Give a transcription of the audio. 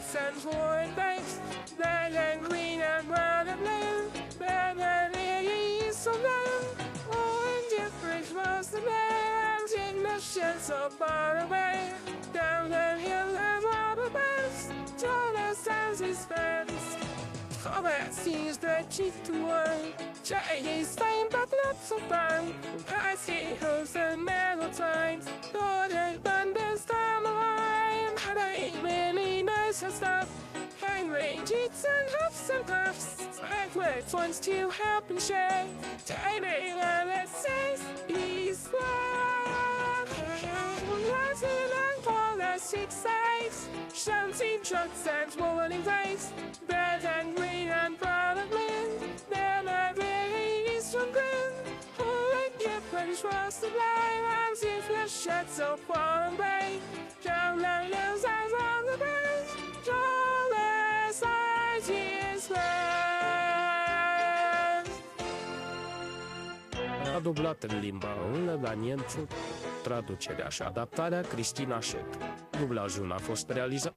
shots and foreign bikes, red and green and brown and blue, red and east so blue. Oh, indifference was the man's in the sheds so far away, down the hill and rubber bands, tall as his fence. Oh, that seems the chief to one. Chinese time, but not so fun. I see hooves and mellow times. Golden bundles down the line. And I ain't really nice and stuff. Hangry jeets and huffs and puffs. I've worked once to help and share. Tiny let's say he's one. Rising and fall as six sides. Shouting trucks and swollen face. Red and green and brown and blue. Then I really is from green. Oh, and your French was the blind. I'm seeing flesh shed so far away. Down the hills as on the birds. Tall as his fence. A dublat în limba română Daniel Ciuc. Traducerea și adaptarea Cristina Șec. Dublajul a fost realizat